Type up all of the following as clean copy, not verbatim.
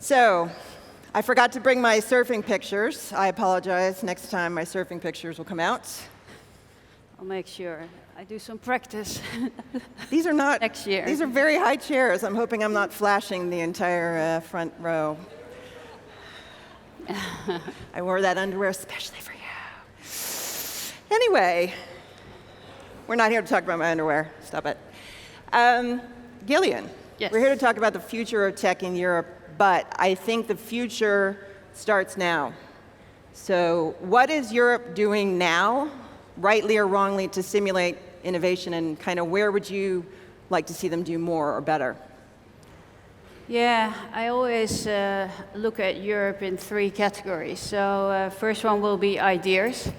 So, I forgot to bring my surfing pictures. I apologize. Next time my surfing pictures will come out. I'll make sure. I do some practice. These are not, next year. These are very high chairs. I'm hoping I'm not flashing the entire front row. I wore that underwear especially for you. Anyway, we're not here to talk about my underwear. Stop it. Gillian, yes. We're here to talk about the future of tech in Europe, but I think the future starts now. So what is Europe doing now, rightly or wrongly, to stimulate innovation, and kind of where would you like to see them do more or better? Yeah, I always look at Europe in three categories. So first one will be ideas.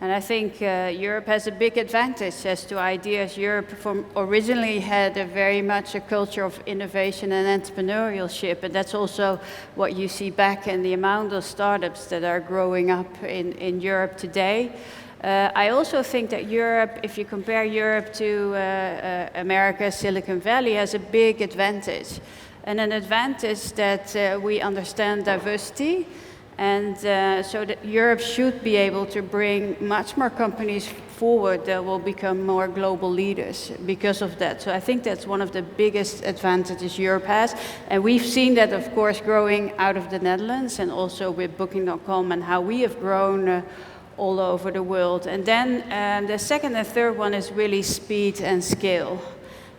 And I think Europe has a big advantage as to ideas. Europe originally had very much a culture of innovation and entrepreneurship, and that's also what you see back in the amount of startups that are growing up in Europe today. I also think that Europe, if you compare Europe to America, Silicon Valley, has a big advantage. And an advantage that we understand diversity. And so that Europe should be able to bring much more companies forward that will become more global leaders because of that. So I think that's one of the biggest advantages Europe has. And we've seen that, of course, growing out of the Netherlands and also with Booking.com and how we have grown all over the world. And then the second and third one is really speed and scale.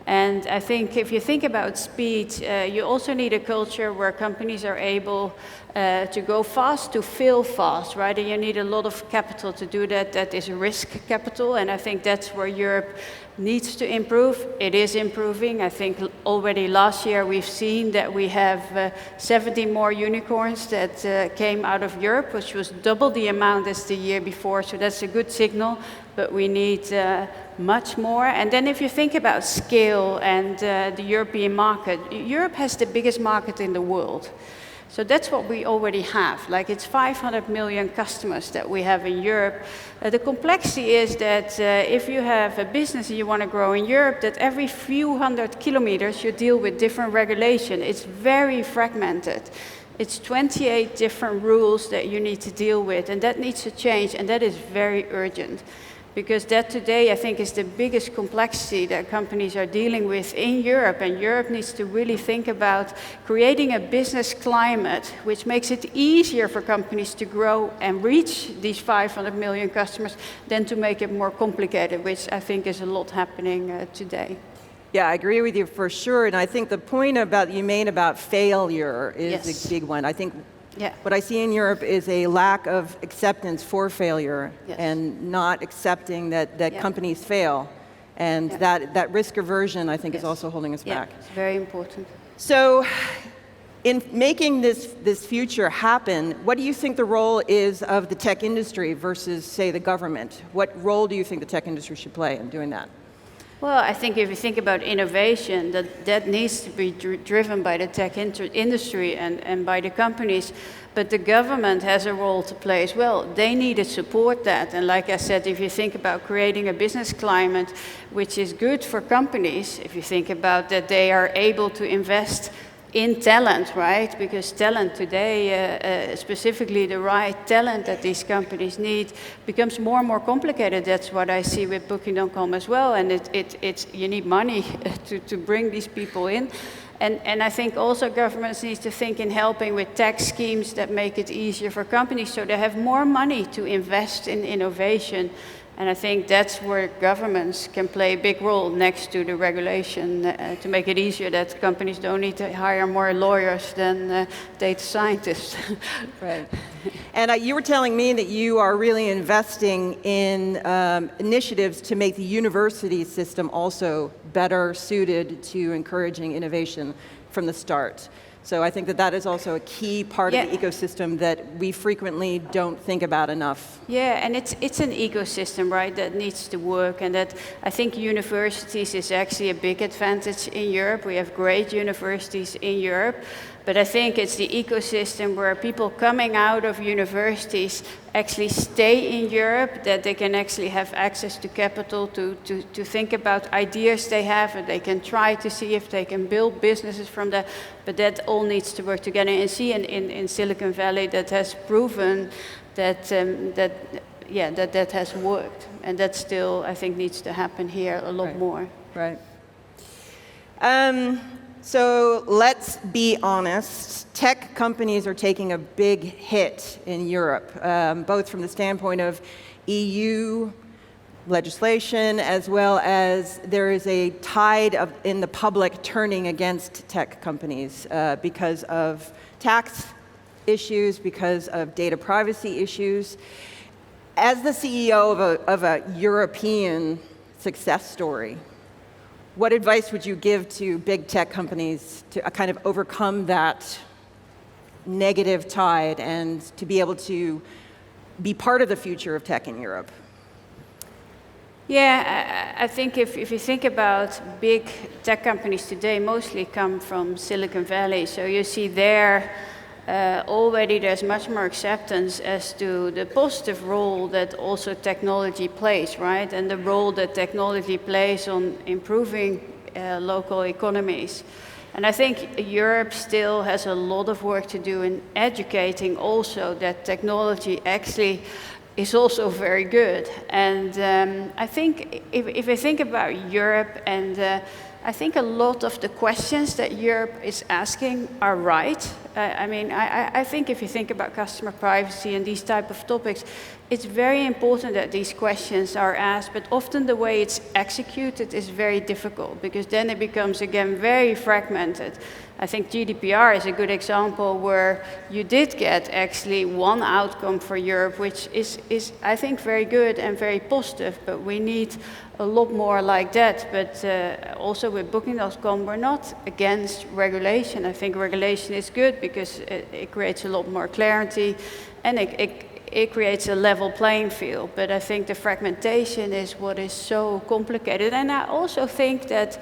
And I think if you think about speed, you also need a culture where companies are able to go fast, to fail fast, right? And you need a lot of capital to do that. That is risk capital, and I think that's where Europe needs to improve. It is improving. I think already last year we've seen that we have 70 more unicorns that came out of Europe, which was double the amount as the year before, so that's a good signal, but we need much more. And then if you think about scale and the European market, Europe has the biggest market in the world. So that's what we already have. Like, it's 500 million customers that we have in Europe. The complexity is that if you have a business and you want to grow in Europe, that every few hundred kilometers you deal with different regulation. It's very fragmented. It's 28 different rules that you need to deal with, and that needs to change, and that is very urgent. Because that today, I think, is the biggest complexity that companies are dealing with in Europe. And Europe needs to really think about creating a business climate which makes it easier for companies to grow and reach these 500 million customers than to make it more complicated, which I think is a lot happening today. Yeah, I agree with you for sure. And I think the point you made about failure is Yes. a big one. I think Yeah. what I see in Europe is a lack of acceptance for failure, Yes. and not accepting that Yeah. companies fail. And that risk aversion, I think, is Yes. also holding us back. It's very important. So in making this future happen, what do you think the role is of the tech industry versus, say, the government? What role do you think the tech industry should play in doing that? Well, I think if you think about innovation, that needs to be driven by the tech industry and by the companies, but the government has a role to play as well. They need to support that, and like I said, if you think about creating a business climate which is good for companies, if you think about that they are able to invest in talent, right? Because talent today, specifically the right talent that these companies need, becomes more and more complicated. That's what I see with Booking.com as well. And you need money to bring these people in. And I think also governments need to think in helping with tax schemes that make it easier for companies so they have more money to invest in innovation. And I think that's where governments can play a big role next to the regulation to make it easier that companies don't need to hire more lawyers than data scientists. Right. And you were telling me that you are really investing in initiatives to make the university system also better suited to encouraging innovation from the start. So I think that is also a key part of the ecosystem that we frequently don't think about enough. Yeah, and it's an ecosystem, right, that needs to work, and that I think universities is actually a big advantage in Europe. We have great universities in Europe. But I think it's the ecosystem where people coming out of universities actually stay in Europe, that they can actually have access to capital to think about ideas they have, and they can try to see if they can build businesses from that. But that all needs to work together. And see in Silicon Valley that has proven that that has worked. And that still, I think, needs to happen here a lot more. Right. So let's be honest. Tech companies are taking a big hit in Europe, both from the standpoint of EU legislation, as well as there is a tide in the public turning against tech companies because of tax issues, because of data privacy issues. As the CEO of a European success story, what advice would you give to big tech companies to kind of overcome that negative tide and to be able to be part of the future of tech in Europe? Yeah, I think if you think about big tech companies today, mostly come from Silicon Valley. So you see there already there's much more acceptance as to the positive role that also technology plays, right? And the role that technology plays on improving local economies. And I think Europe still has a lot of work to do in educating also that technology actually is also very good. And I think if I think about Europe, and I think a lot of the questions that Europe is asking are right. I think if you think about customer privacy and these type of topics, it's very important that these questions are asked, but often the way it's executed is very difficult, because then it becomes, again, very fragmented. I think GDPR is a good example where you did get actually one outcome for Europe, which is I think, very good and very positive, but we need a lot more like that. But also with Booking.com, we're not against regulation. I think regulation is good because it creates a lot more clarity, and it creates a level playing field. But I think the fragmentation is what is so complicated. And I also think that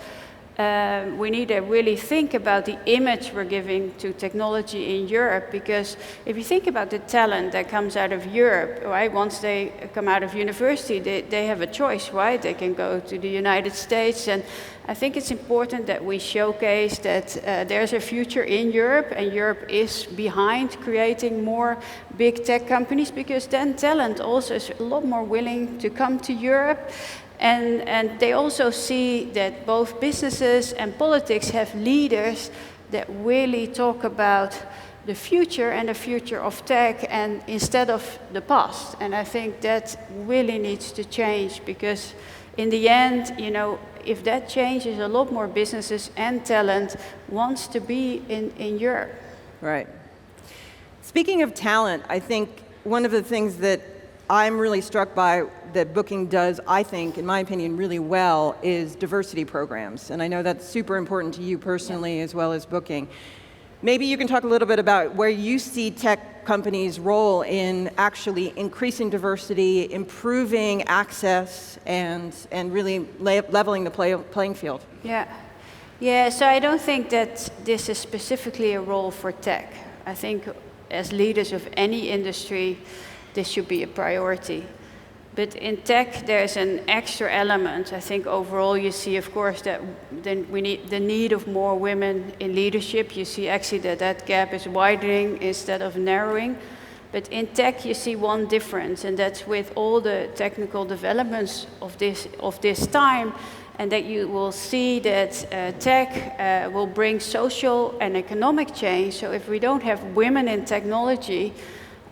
we need to really think about the image we're giving to technology in Europe, because if you think about the talent that comes out of Europe, right, once they come out of university, they have a choice, right? They can go to the United States, and I think it's important that we showcase that there's a future in Europe, and Europe is behind creating more big tech companies, because then talent also is a lot more willing to come to Europe. And they also see that both businesses and politics have leaders that really talk about the future and the future of tech, and instead of the past. And I think that really needs to change, because in the end, you know, if that changes, a lot more businesses and talent wants to be in Europe. Right. Speaking of talent, I think one of the things that I'm really struck by that Booking does, I think, in my opinion, really well, is diversity programs. And I know that's super important to you personally, as well as Booking. Maybe you can talk a little bit about where you see tech companies' role in actually increasing diversity, improving access, and really leveling the playing field. Yeah, so I don't think that this is specifically a role for tech. I think as leaders of any industry, this should be a priority. But in tech, there's an extra element. I think overall you see, of course, that then we need the need of more women in leadership. You see actually that gap is widening instead of narrowing. But in tech, you see one difference, and that's with all the technical developments of this time, and that you will see that tech will bring social and economic change. So if we don't have women in technology,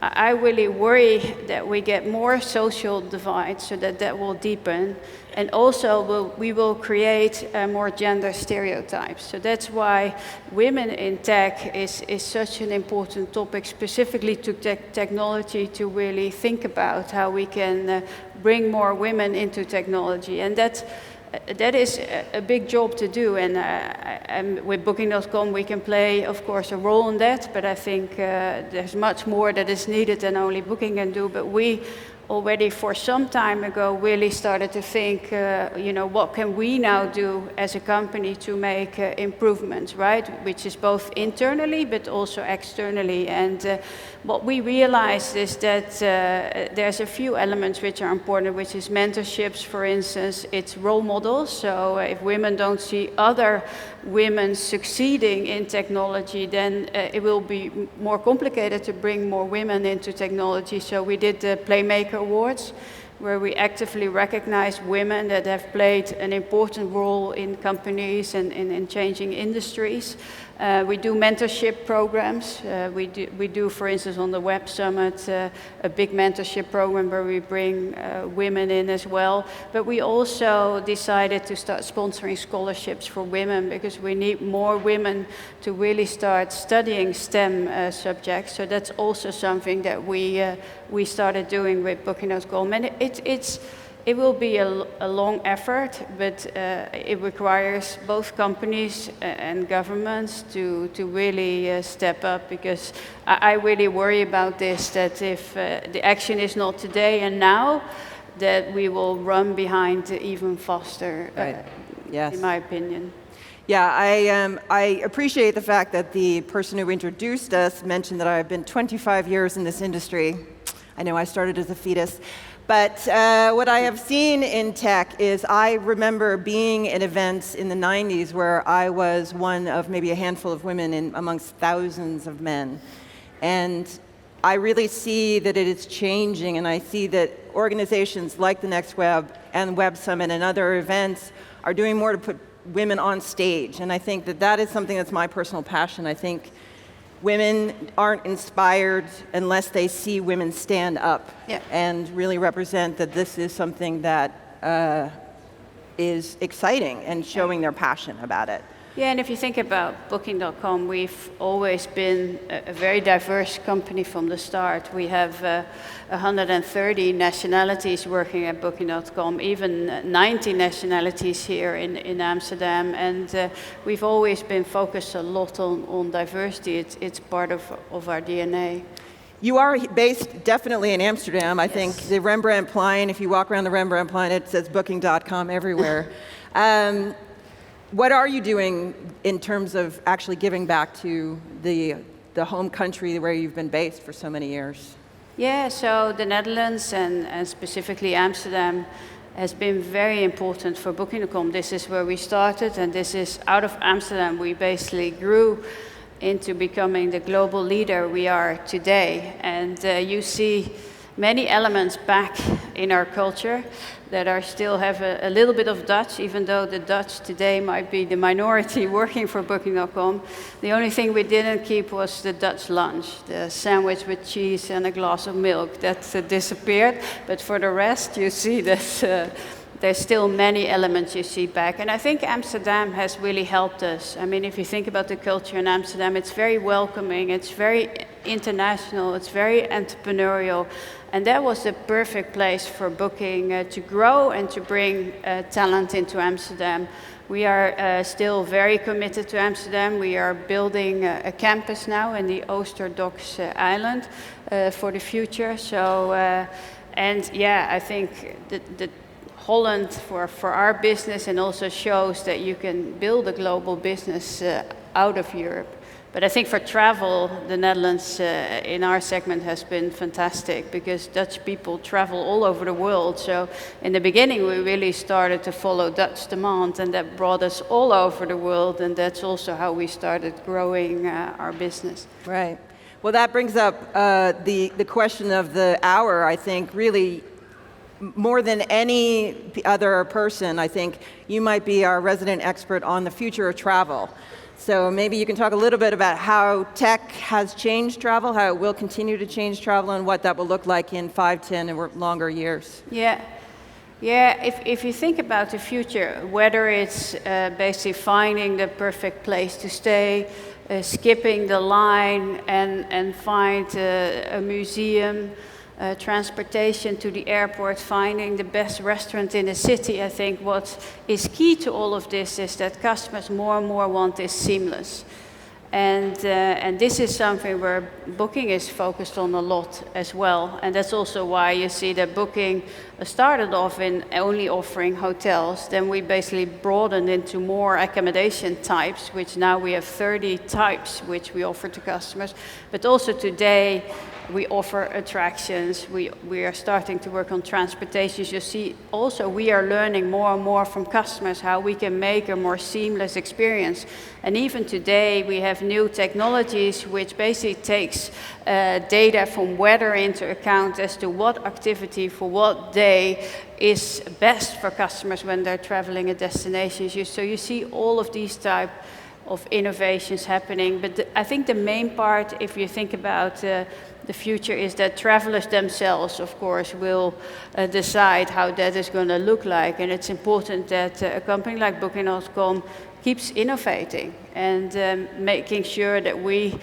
I really worry that we get more social divide, so that will deepen. And also we will create more gender stereotypes. So that's why women in tech is such an important topic, specifically to technology, to really think about how we can bring more women into technology. And that is a big job to do, and with Booking.com we can play, of course, a role in that, but I think there's much more that is needed than only Booking can do, but we already for some time ago really started to think, what can we now do as a company to make improvements, right? Which is both internally but also externally. And what we realized is that there's a few elements which are important, which is mentorships, for instance. It's role models. So if women don't see other women succeeding in technology, then it will be more complicated to bring more women into technology. So we did the Playmaker Awards, where we actively recognize women that have played an important role in companies and in changing industries. We do mentorship programs. We do, for instance, on the Web Summit, a big mentorship program where we bring women in as well. But we also decided to start sponsoring scholarships for women, because we need more women to really start studying STEM subjects. So that's also something that we started doing with Booking.com. And it will be a long effort, but it requires both companies and governments to really step up, because I really worry about this, that if the action is not today and now, that we will run behind even faster, right. Yes. in my opinion. Yeah, I appreciate the fact that the person who introduced us mentioned that I've been 25 years in this industry. I know I started as a fetus. But what I have seen in tech is, I remember being at events in the 90s where I was one of maybe a handful of women amongst thousands of men. And I really see that it is changing, and I see that organizations like the Next Web and Web Summit and other events are doing more to put women on stage. And I think that that is something that's my personal passion. I think women aren't inspired unless they see women stand up, yeah, and really represent that this is something that is exciting and showing their passion about it. Yeah, and if you think about Booking.com, we've always been a very diverse company from the start. We have 130 nationalities working at Booking.com, even 90 nationalities here in Amsterdam, and we've always been focused a lot on diversity. It's part of our DNA. You are based definitely in Amsterdam. I think the Rembrandtplein, if you walk around the Rembrandtplein, it says Booking.com everywhere. What are you doing in terms of actually giving back to the home country where you've been based for so many years? Yeah, so the Netherlands and specifically Amsterdam has been very important for Booking.com. This is where we started, and this is out of Amsterdam we basically grew into becoming the global leader we are today. And you see many elements back in our culture that are still have a little bit of Dutch, even though the Dutch today might be the minority working for Booking.com. The only thing we didn't keep was the Dutch lunch, the sandwich with cheese and a glass of milk. That disappeared, but for the rest, you see that there's still many elements you see back. And I think Amsterdam has really helped us. I mean, if you think about the culture in Amsterdam, it's very welcoming, it's very international, it's very entrepreneurial. And that was the perfect place for Booking to grow and to bring talent into Amsterdam. We are still very committed to Amsterdam. We are building a campus now in the Oosterdok's island for the future. So, and yeah, I think the Holland for our business, and also shows that you can build a global business out of Europe. But I think for travel, the Netherlands in our segment has been fantastic, because Dutch people travel all over the world. So in the beginning, we really started to follow Dutch demand, and that brought us all over the world. And that's also how we started growing our business. Right. Well, that brings up the question of the hour, I think, really. More than any other person, I think you might be our resident expert on the future of travel. So maybe you can talk a little bit about how tech has changed travel, how it will continue to change travel, and what that will look like in 5, 10, or longer years. Yeah. Yeah, if you think about the future, whether it's basically finding the perfect place to stay, skipping the line and find a museum, transportation to the airport, finding the best restaurant in the city, I think what is key to all of this is that customers more and more want this seamless. And this is something where Booking is focused on a lot as well. And that's also why you see that Booking started off in only offering hotels. Then we basically broadened into more accommodation types, which now we have 30 types which we offer to customers. But also today, we offer attractions. We are starting to work on transportation. You see, also we are learning more and more from customers how we can make a more seamless experience. And even today, we have new technologies which basically takes data from weather into account as to what activity for what day is best for customers when they're traveling a destination. So you see all of these type of innovations happening. But I think the main part, if you think about the future, is that travelers themselves, of course, will decide how that is going to look like. And it's important that a company like Booking.com keeps innovating and making sure that we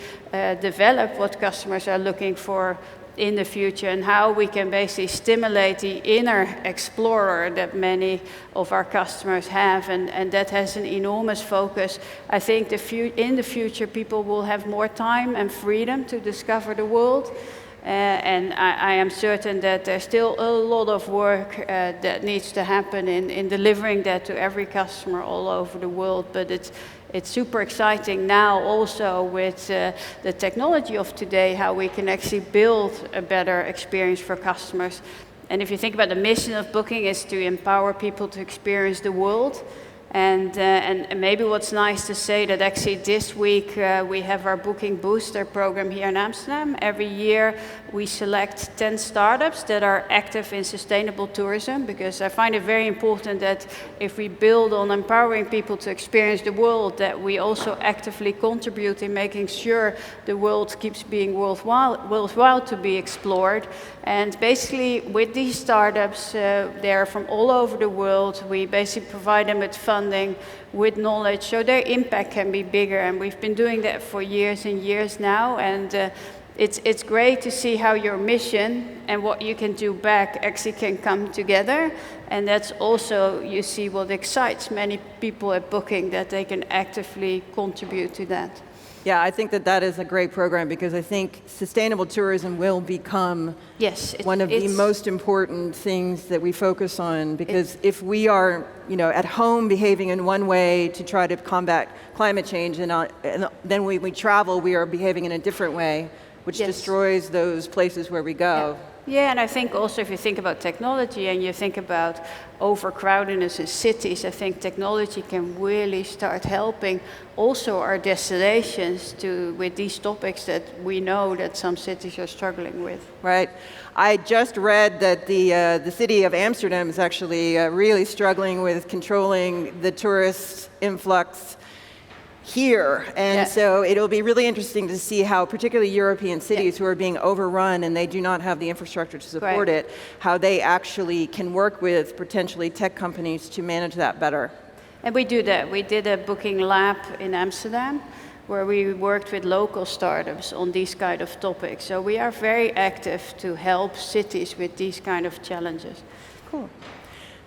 develop what customers are looking for in the future, and how we can basically stimulate the inner explorer that many of our customers have, and that has an enormous focus. I think in the future people will have more time and freedom to discover the world, and I am certain that there's still a lot of work that needs to happen in delivering that to every customer all over the world. But it's super exciting now also with the technology of today, how we can actually build a better experience for customers. And if you think about the mission of Booking is to empower people to experience the world. And maybe what's nice to say that actually this week we have our Booking Booster program here in Amsterdam. Every year we select 10 startups that are active in sustainable tourism, because I find it very important that if we build on empowering people to experience the world, that we also actively contribute in making sure the world keeps being worthwhile to be explored. And basically with these startups, they're from all over the world. We basically provide them with funding, with knowledge, so their impact can be bigger. And we've been doing that for years and years now. And it's great to see how your mission and what you can do back actually can come together. And that's also, you see, what excites many people at Booking, that they can actively contribute to that. Yeah, I think that is a great program, because I think sustainable tourism will become one of the most important things that we focus on, because if we are, at home behaving in one way to try to combat climate change, and then when we travel, we are behaving in a different way, which destroys those places where we go. Yeah, and I think also if you think about technology and you think about overcrowdedness in cities, I think technology can really start helping also our destinations with these topics that we know that some cities are struggling with. Right. I just read that the city of Amsterdam is actually really struggling with controlling the tourist influx here, and so it'll be really interesting to see how particularly European cities who are being overrun and they do not have the infrastructure to support it, how they actually can work with potentially tech companies to manage that better. And we do that. We did a Booking lab in Amsterdam where we worked with local startups on these kind of topics. So we are very active to help cities with these kind of challenges. Cool.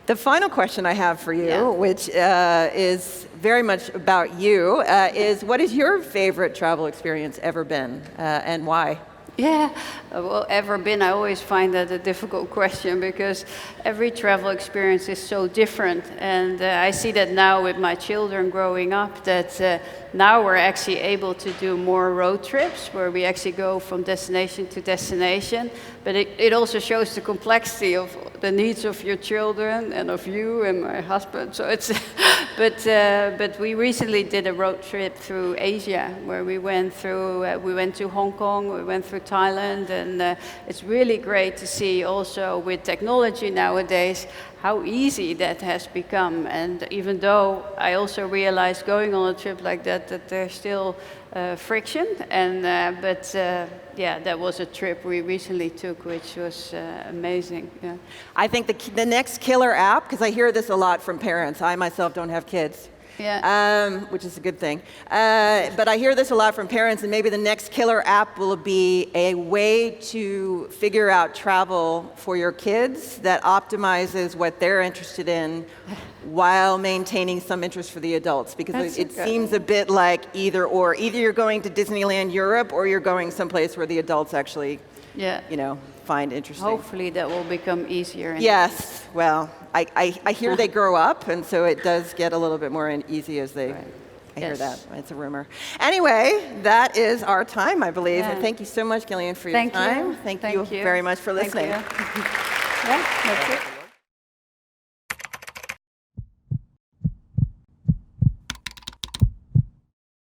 The final question I have for you, which is very much about you, is what has your favorite travel experience ever been, and why? Yeah, well, ever been, I always find that a difficult question, because every travel experience is so different. And I see that now with my children growing up, that now we're actually able to do more road trips where we actually go from destination to destination. But it also shows the complexity of the needs of your children and of you and my husband. So it's, but we recently did a road trip through Asia where we went to Hong Kong, we went through Thailand, and it's really great to see also with technology nowadays how easy that has become. And even though I also realized going on a trip like that there's still friction, and yeah, that was a trip we recently took, which was amazing. Yeah. I think the next killer app, because I hear this a lot from parents, I myself don't have kids, which is a good thing. But I hear this a lot from parents, and maybe the next killer app will be a way to figure out travel for your kids that optimizes what they're interested in while maintaining some interest for the adults, because it seems a bit like either or. Either you're going to Disneyland Europe or you're going someplace where the adults actually, find interesting. Hopefully that will become easier. Yes, well, I hear they grow up, and so it does get a little bit more easy as they... Right. I hear that. It's a rumor. Anyway, that is our time, I believe. And thank you so much, Gillian, for your time. Thank you very much for listening. Yeah, that's it.